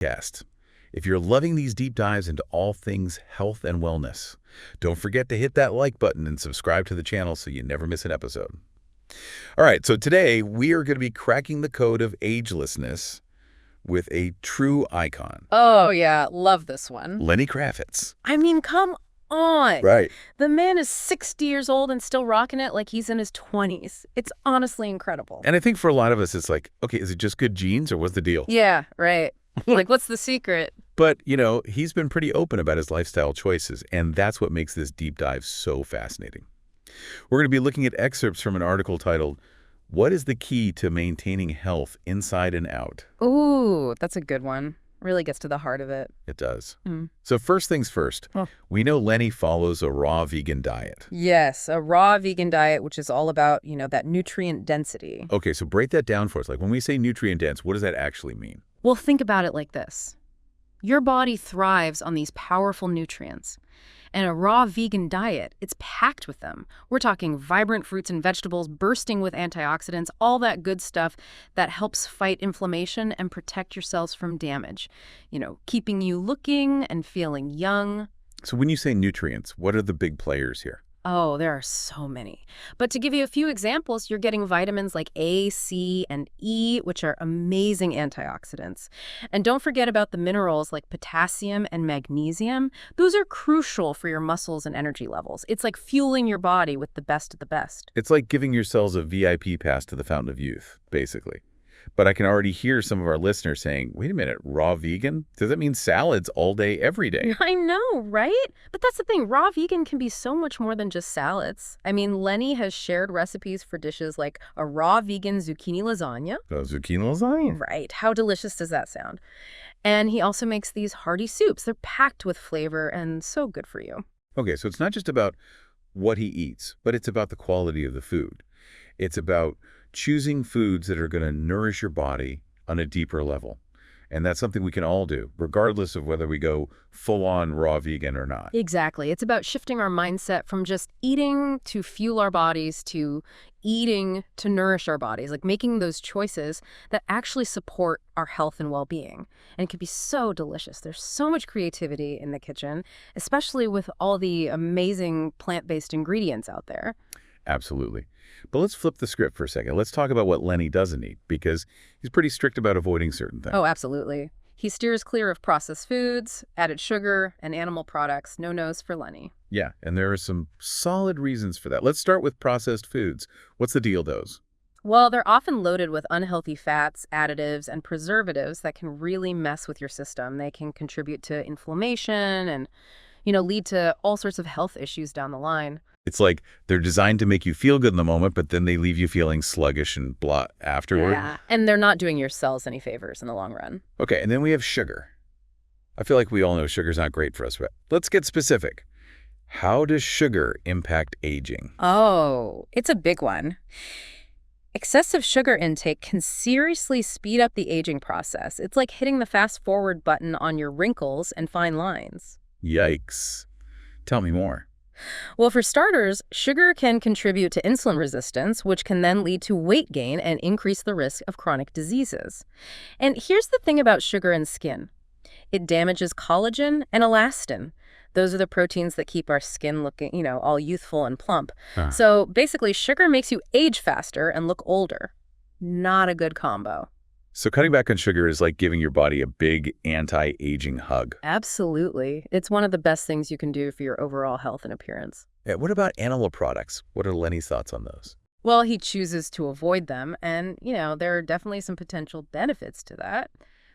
Podcast. If you're loving these deep dives into all things health and wellness, don't forget to hit that like button and subscribe to the channel so you never miss an episode. All right, so today we are going to be cracking the code of agelessness with a true icon. Oh, yeah. Love this one. Lenny Kravitz. I mean, come on. Right. The man is 60 years old and still rocking it like he's in his 20s. It's honestly incredible. And I think for a lot of us, it's like, okay, is it just good genes or what's the deal? Yeah, right. Like, what's the secret? But, he's been pretty open about his lifestyle choices, and that's what makes this deep dive so fascinating. We're going to be looking at excerpts from an article titled, "What is the Key to Maintaining Health Inside and Out?" Ooh, that's a good one. Really gets to the heart of it. It does. So first things first, we know Lenny follows a raw vegan diet. Yes, a raw vegan diet, which is all about, that nutrient density. Okay, so break that down for us. Like when we say nutrient dense, what does that actually mean? Well, think about it like this. Your body thrives on these powerful nutrients. And a raw vegan diet, it's packed with them. We're talking vibrant fruits and vegetables bursting with antioxidants, all that good stuff that helps fight inflammation and protect your cells from damage. Keeping you looking and feeling young. So when you say nutrients, what are the big players here? Oh, there are so many. But to give you a few examples, you're getting vitamins like A, C, and E, which are amazing antioxidants. And don't forget about the minerals like potassium and magnesium. Those are crucial for your muscles and energy levels. It's like fueling your body with the best of the best. It's like giving your cells a VIP pass to the fountain of youth, basically. But I can already hear some of our listeners saying, wait a minute, raw vegan? Does that mean salads all day, every day? I know, right? But that's the thing. Raw vegan can be so much more than just salads. I mean, Lenny has shared recipes for dishes like a raw vegan zucchini lasagna. Zucchini lasagna? Right. How delicious does that sound? And he also makes these hearty soups. They're packed with flavor and so good for you. Okay, so it's not just about what he eats, but it's about the quality of the food. It's about choosing foods that are going to nourish your body on a deeper level. And that's something we can all do, regardless of whether we go full-on raw vegan or not. Exactly. It's about shifting our mindset from just eating to fuel our bodies to eating to nourish our bodies, like making those choices that actually support our health and well-being. And it can be so delicious. There's so much creativity in the kitchen, especially with all the amazing plant-based ingredients out there. Absolutely. But let's flip the script for a second. Let's talk about what Lenny doesn't eat, because he's pretty strict about avoiding certain things. Oh, absolutely. He steers clear of processed foods, added sugar, and animal products. No-nos for Lenny. Yeah, and there are some solid reasons for that. Let's start with processed foods. What's the deal, those? Well, they're often loaded with unhealthy fats, additives, and preservatives that can really mess with your system. They can contribute to inflammation and, lead to all sorts of health issues down the line. It's like they're designed to make you feel good in the moment, but then they leave you feeling sluggish and blah afterward. Yeah, and they're not doing your cells any favors in the long run. Okay, and then we have sugar. I feel like we all know sugar's not great for us, but let's get specific. How does sugar impact aging? Oh, it's a big one. Excessive sugar intake can seriously speed up the aging process. It's like hitting the fast forward button on your wrinkles and fine lines. Yikes. Tell me more. Well, for starters, sugar can contribute to insulin resistance, which can then lead to weight gain and increase the risk of chronic diseases. And here's the thing about sugar and skin. It damages collagen and elastin. Those are the proteins that keep our skin looking, all youthful and plump. So basically, sugar makes you age faster and look older. Not a good combo. So cutting back on sugar is like giving your body a big anti-aging hug. Absolutely. It's one of the best things you can do for your overall health and appearance. Yeah, what about animal products? What are Lenny's thoughts on those? Well, he chooses to avoid them, and, there are definitely some potential benefits to that.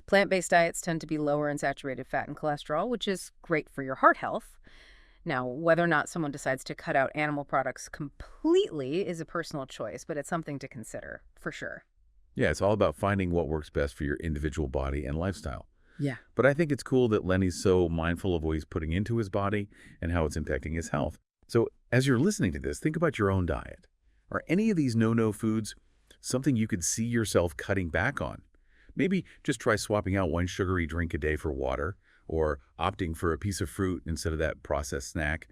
Plant-based diets tend to be lower in saturated fat and cholesterol, which is great for your heart health. Now, whether or not someone decides to cut out animal products completely is a personal choice, but it's something to consider, for sure. Yeah, it's all about finding what works best for your individual body and lifestyle. Yeah. But I think it's cool that Lenny's so mindful of what he's putting into his body and how it's impacting his health. So as you're listening to this, think about your own diet. Are any of these no-no foods something you could see yourself cutting back on? Maybe just try swapping out one sugary drink a day for water, or opting for a piece of fruit instead of that processed snack.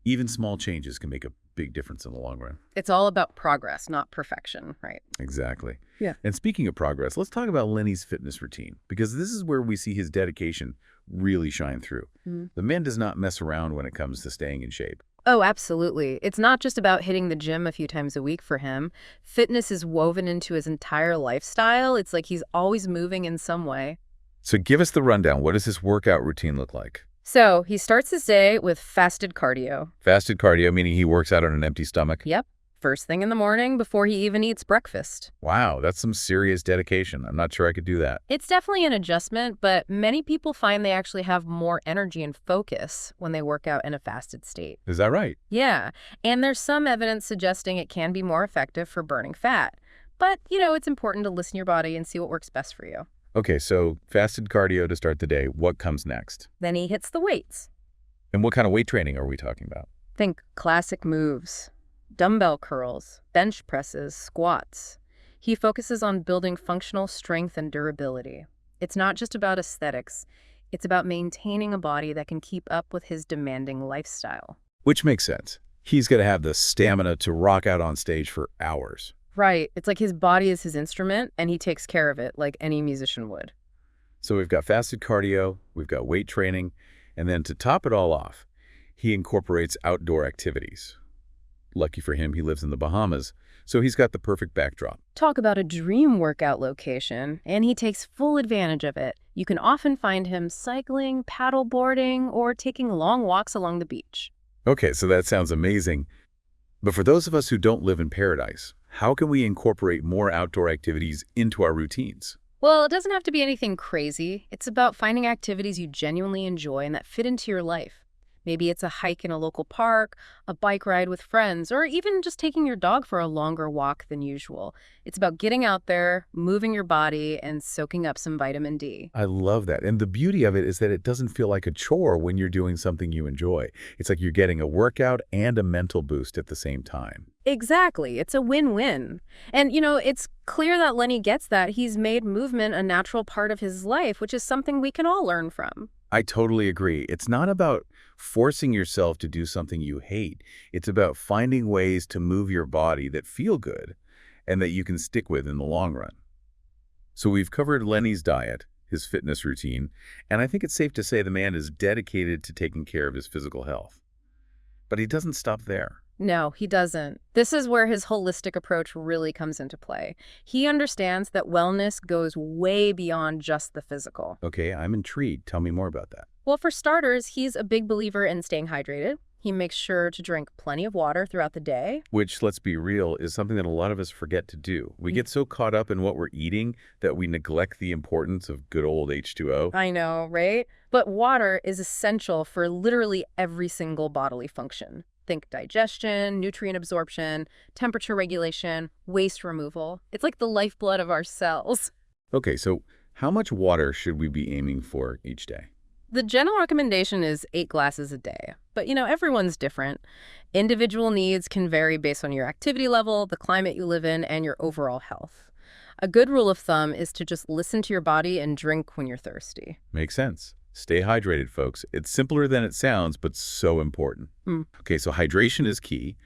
Even small changes can make a big difference in the long run. It's all about progress, not perfection, right? Exactly. Yeah. And speaking of progress, let's talk about Lenny's fitness routine, because this is where we see his dedication really shine through. The man does not mess around when it comes to staying in shape. Oh, absolutely. It's not just about hitting the gym a few times a week for him. Fitness is woven into his entire lifestyle. It's like he's always moving in some way. So give us the rundown. What does his workout routine look like? So he starts his day with fasted cardio. Fasted cardio, meaning he works out on an empty stomach? Yep. First thing in the morning before he even eats breakfast. Wow, that's some serious dedication. I'm not sure I could do that. It's definitely an adjustment, but many people find they actually have more energy and focus when they work out in a fasted state. Is that right? Yeah, and there's some evidence suggesting it can be more effective for burning fat. But, it's important to listen to your body and see what works best for you. Okay, so fasted cardio to start the day. What comes next? Then he hits the weights. And what kind of weight training are we talking about? Think classic moves. Dumbbell curls, bench presses, squats. He focuses on building functional strength and durability. It's not just about aesthetics. It's about maintaining a body that can keep up with his demanding lifestyle. Which makes sense. He's got to have the stamina to rock out on stage for hours. Right. It's like his body is his instrument, and he takes care of it like any musician would. So we've got fasted cardio, we've got weight training, and then to top it all off, he incorporates outdoor activities. Lucky for him, he lives in the Bahamas, so he's got the perfect backdrop. Talk about a dream workout location, and he takes full advantage of it. You can often find him cycling, paddle boarding, or taking long walks along the beach. Okay, so that sounds amazing. But for those of us who don't live in paradise, how can we incorporate more outdoor activities into our routines? Well, it doesn't have to be anything crazy. It's about finding activities you genuinely enjoy and that fit into your life. Maybe it's a hike in a local park, a bike ride with friends, or even just taking your dog for a longer walk than usual. It's about getting out there, moving your body, and soaking up some vitamin D. I love that. And the beauty of it is that it doesn't feel like a chore when you're doing something you enjoy. It's like you're getting a workout and a mental boost at the same time. Exactly. It's a win-win. And, it's clear that Lenny gets that. He's made movement a natural part of his life, which is something we can all learn from. I totally agree. It's not about forcing yourself to do something you hate. It's about finding ways to move your body that feel good and that you can stick with in the long run. So we've covered Lenny's diet, his fitness routine, and I think it's safe to say the man is dedicated to taking care of his physical health. But he doesn't stop there. No, he doesn't. This is where his holistic approach really comes into play. He understands that wellness goes way beyond just the physical. Okay, I'm intrigued. Tell me more about that. Well, for starters, he's a big believer in staying hydrated. He makes sure to drink plenty of water throughout the day. Which, let's be real, is something that a lot of us forget to do. We get so caught up in what we're eating that we neglect the importance of good old H2O. I know, right? But water is essential for literally every single bodily function. Think digestion, nutrient absorption, temperature regulation, waste removal. It's like the lifeblood of our cells. Okay, so how much water should we be aiming for each day? The general recommendation is 8 glasses a day. But, everyone's different. Individual needs can vary based on your activity level, the climate you live in, and your overall health. A good rule of thumb is to just listen to your body and drink when you're thirsty. Makes sense. Stay hydrated, folks. It's simpler than it sounds, but so important. Okay, so hydration is key.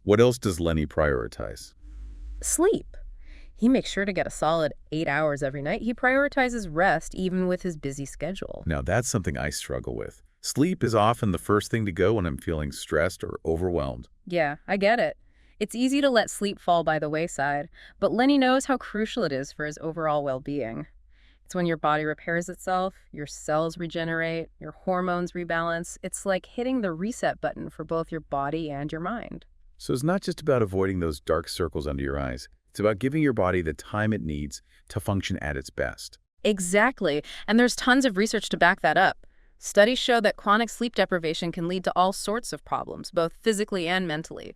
What else does Lenny prioritize? Sleep. He makes sure to get a solid 8 hours every night. He prioritizes rest even with his busy schedule. Now, that's something I struggle with. Sleep is often the first thing to go when I'm feeling stressed or overwhelmed. Yeah, I get it. It's easy to let sleep fall by the wayside, but Lenny knows how crucial it is for his overall well-being. It's when your body repairs itself, your cells regenerate, your hormones rebalance. It's like hitting the reset button for both your body and your mind. So it's not just about avoiding those dark circles under your eyes. It's about giving your body the time it needs to function at its best. Exactly. And there's tons of research to back that up. Studies show that chronic sleep deprivation can lead to all sorts of problems, both physically and mentally.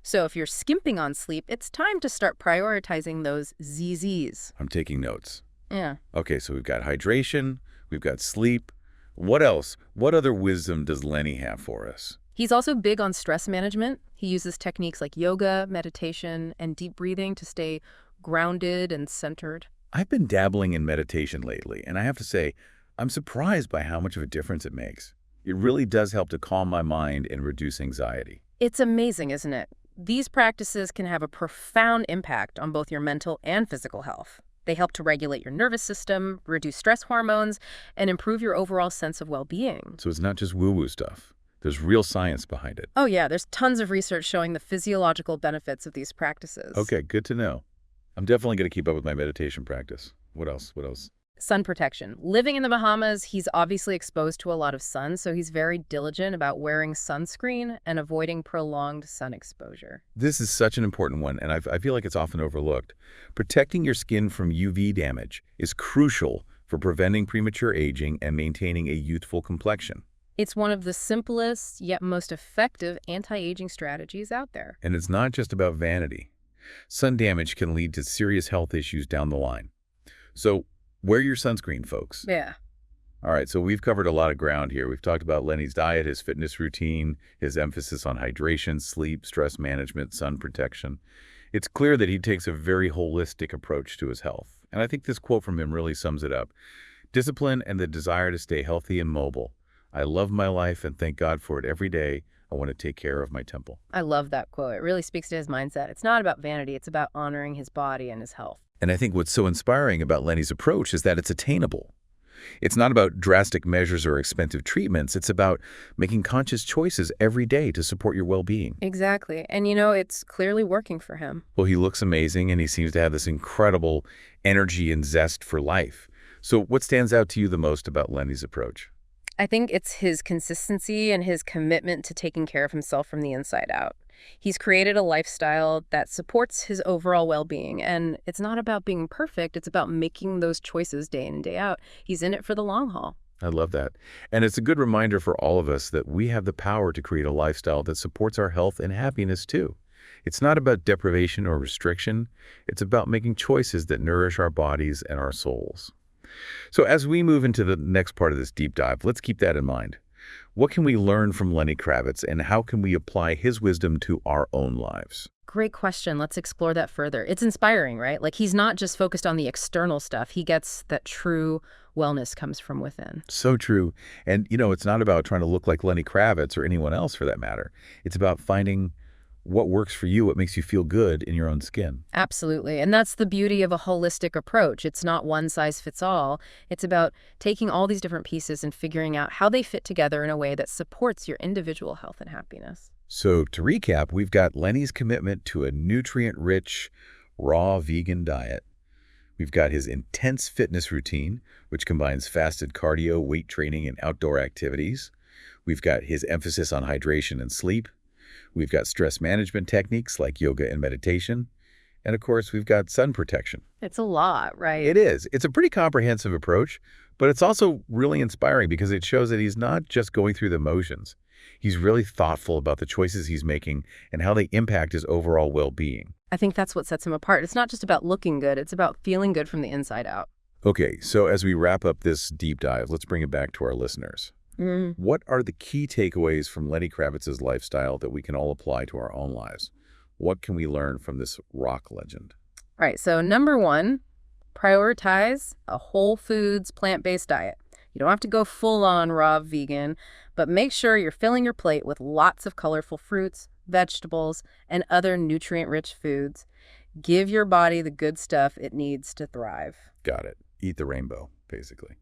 So if you're skimping on sleep, it's time to start prioritizing those ZZs. I'm taking notes. Yeah. Okay, so we've got hydration, we've got sleep. What else? What other wisdom does Lenny have for us? He's also big on stress management. He uses techniques like yoga, meditation, and deep breathing to stay grounded and centered. I've been dabbling in meditation lately, and I have to say, I'm surprised by how much of a difference it makes. It really does help to calm my mind and reduce anxiety. It's amazing, isn't it? These practices can have a profound impact on both your mental and physical health. They help to regulate your nervous system, reduce stress hormones, and improve your overall sense of well-being. So it's not just woo-woo stuff. There's real science behind it. Oh yeah, there's tons of research showing the physiological benefits of these practices. Okay, good to know. I'm definitely going to keep up with my meditation practice. What else? What else? Sun protection. Living in the Bahamas, he's obviously exposed to a lot of sun, so he's very diligent about wearing sunscreen and avoiding prolonged sun exposure. This is such an important one, and I feel like it's often overlooked. Protecting your skin from UV damage is crucial for preventing premature aging and maintaining a youthful complexion. It's one of the simplest yet most effective anti-aging strategies out there. And it's not just about vanity. Sun damage can lead to serious health issues down the line. So wear your sunscreen, folks. Yeah. All right, so we've covered a lot of ground here. We've talked about Lenny's diet, his fitness routine, his emphasis on hydration, sleep, stress management, sun protection. It's clear that he takes a very holistic approach to his health. And I think this quote from him really sums it up. Discipline and the desire to stay healthy and mobile. I love my life and thank God for it every day. I want to take care of my temple. I love that quote. It really speaks to his mindset. It's not about vanity. It's about honoring his body and his health. And I think what's so inspiring about Lenny's approach is that it's attainable. It's not about drastic measures or expensive treatments. It's about making conscious choices every day to support your well-being. Exactly. And it's clearly working for him. Well, he looks amazing, and he seems to have this incredible energy and zest for life. So what stands out to you the most about Lenny's approach? I think it's his consistency and his commitment to taking care of himself from the inside out. He's created a lifestyle that supports his overall well-being, and it's not about being perfect. It's about making those choices day in and day out. He's in it for the long haul. I love that. And it's a good reminder for all of us that we have the power to create a lifestyle that supports our health and happiness too. It's not about deprivation or restriction. It's about making choices that nourish our bodies and our souls. So as we move into the next part of this deep dive, let's keep that in mind. What can we learn from Lenny Kravitz, and how can we apply his wisdom to our own lives? Great question. Let's explore that further. It's inspiring, right? Like, he's not just focused on the external stuff. He gets that true wellness comes from within. So true. And, it's not about trying to look like Lenny Kravitz or anyone else for that matter. It's about finding what works for you, what makes you feel good in your own skin. Absolutely. And that's the beauty of a holistic approach. It's not one size fits all. It's about taking all these different pieces and figuring out how they fit together in a way that supports your individual health and happiness. So to recap, we've got Lenny's commitment to a nutrient-rich, raw vegan diet. We've got his intense fitness routine, which combines fasted cardio, weight training, and outdoor activities. We've got his emphasis on hydration and sleep. We've got stress management techniques like yoga and meditation. And of course, we've got sun protection. It's a lot, right? It is. It's a pretty comprehensive approach, but it's also really inspiring because it shows that he's not just going through the motions. He's really thoughtful about the choices he's making and how they impact his overall well-being. I think that's what sets him apart. It's not just about looking good. It's about feeling good from the inside out. Okay, so as we wrap up this deep dive, let's bring it back to our listeners. What are the key takeaways from Lenny Kravitz's lifestyle that we can all apply to our own lives? What can we learn from this rock legend? All right, so number one, prioritize a whole foods, plant-based diet. You don't have to go full-on raw vegan, but make sure you're filling your plate with lots of colorful fruits, vegetables, and other nutrient-rich foods. Give your body the good stuff it needs to thrive. Got it. Eat the rainbow, basically.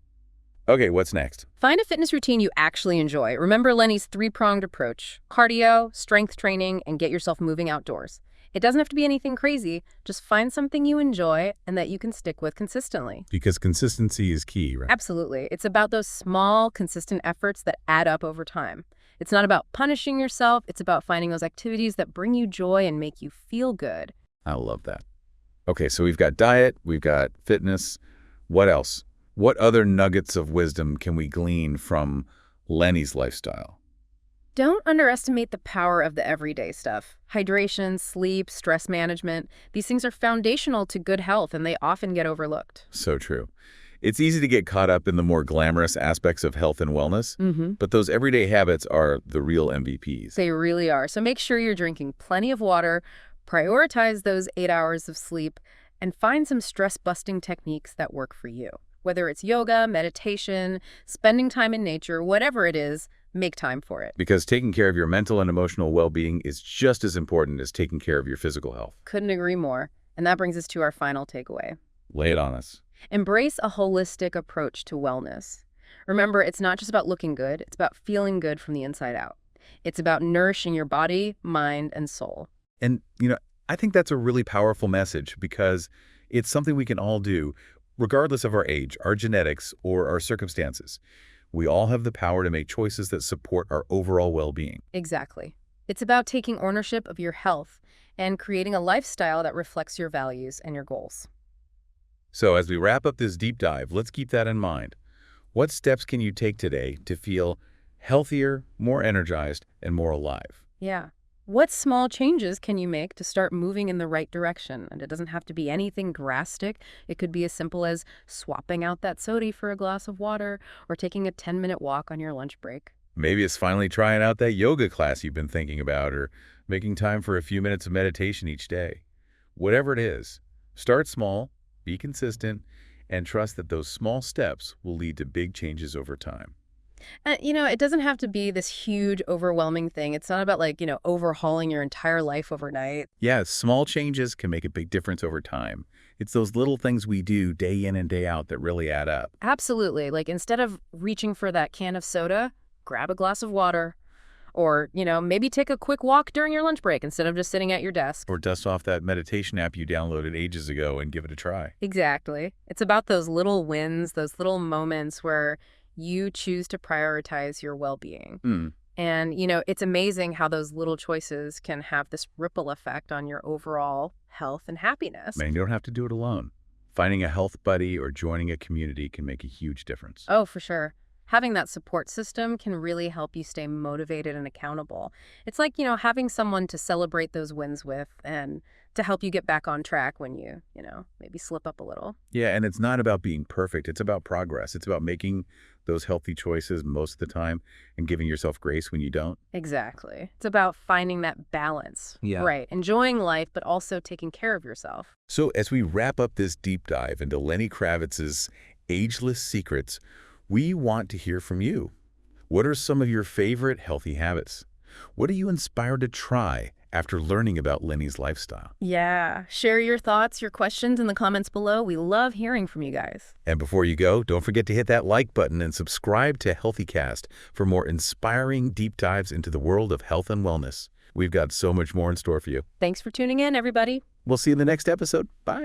Okay, what's next? Find a fitness routine you actually enjoy. Remember Lenny's three-pronged approach: cardio, strength training, and get yourself moving outdoors. It doesn't have to be anything crazy. Just find something you enjoy and that you can stick with consistently. Because consistency is key, right? Absolutely. It's about those small, consistent efforts that add up over time. It's not about punishing yourself. It's about finding those activities that bring you joy and make you feel good. I love that. Okay, so we've got diet, we've got fitness. What else? What other nuggets of wisdom can we glean from Lenny's lifestyle? Don't underestimate the power of the everyday stuff. Hydration, sleep, stress management. These things are foundational to good health, and they often get overlooked. So true. It's easy to get caught up in the more glamorous aspects of health and wellness, but those everyday habits are the real MVPs. They really are. So make sure you're drinking plenty of water, prioritize those 8 hours of sleep, and find some stress-busting techniques that work for you. Whether it's yoga, meditation, spending time in nature, whatever it is, Make time for it. Because taking care of your mental and emotional well-being is just as important as taking care of your physical health. Couldn't agree more. And that brings us to our final takeaway. Lay it on us. Embrace a holistic approach to wellness. Remember, it's not just about looking good, it's about feeling good from the inside out. It's about nourishing your body, mind, and soul. And, I think that's a really powerful message because it's something we can all do, regardless of our age, our genetics, or our circumstances. We all have the power to make choices that support our overall well-being. Exactly. It's about taking ownership of your health and creating a lifestyle that reflects your values and your goals. So as we wrap up this deep dive, let's keep that in mind. What steps can you take today to feel healthier, more energized, and more alive? Yeah. What small changes can you make to start moving in the right direction? And it doesn't have to be anything drastic. It could be as simple as swapping out that soda for a glass of water or taking a 10-minute walk on your lunch break. Maybe it's finally trying out that yoga class you've been thinking about or making time for a few minutes of meditation each day. Whatever it is, start small, be consistent, and trust that those small steps will lead to big changes over time. It doesn't have to be this huge, overwhelming thing. It's not about overhauling your entire life overnight. Yeah, small changes can make a big difference over time. It's those little things we do day in and day out that really add up. Absolutely. Instead of reaching for that can of soda, grab a glass of water. Or, maybe take a quick walk during your lunch break instead of just sitting at your desk. Or dust off that meditation app you downloaded ages ago and give it a try. Exactly. It's about those little wins, those little moments where you choose to prioritize your well-being. And, it's amazing how those little choices can have this ripple effect on your overall health and happiness. Man, you don't have to do it alone. Finding a health buddy or joining a community can make a huge difference. Oh, for sure. Having that support system can really help you stay motivated and accountable. It's like, having someone to celebrate those wins with and to help you get back on track when you maybe slip up a little. Yeah, and it's not about being perfect. It's about progress. It's about making those healthy choices most of the time and giving yourself grace when you don't. Exactly. It's about finding that balance. Yeah. Right. Enjoying life, but also taking care of yourself. So as we wrap up this deep dive into Lenny Kravitz's ageless secrets, we want to hear from you. What are some of your favorite healthy habits? What are you inspired to try after learning about Lenny's lifestyle? Yeah. Share your thoughts, your questions in the comments below. We love hearing from you guys. And before you go, don't forget to hit that like button and subscribe to HealthyCast for more inspiring deep dives into the world of health and wellness. We've got so much more in store for you. Thanks for tuning in, everybody. We'll see you in the next episode. Bye.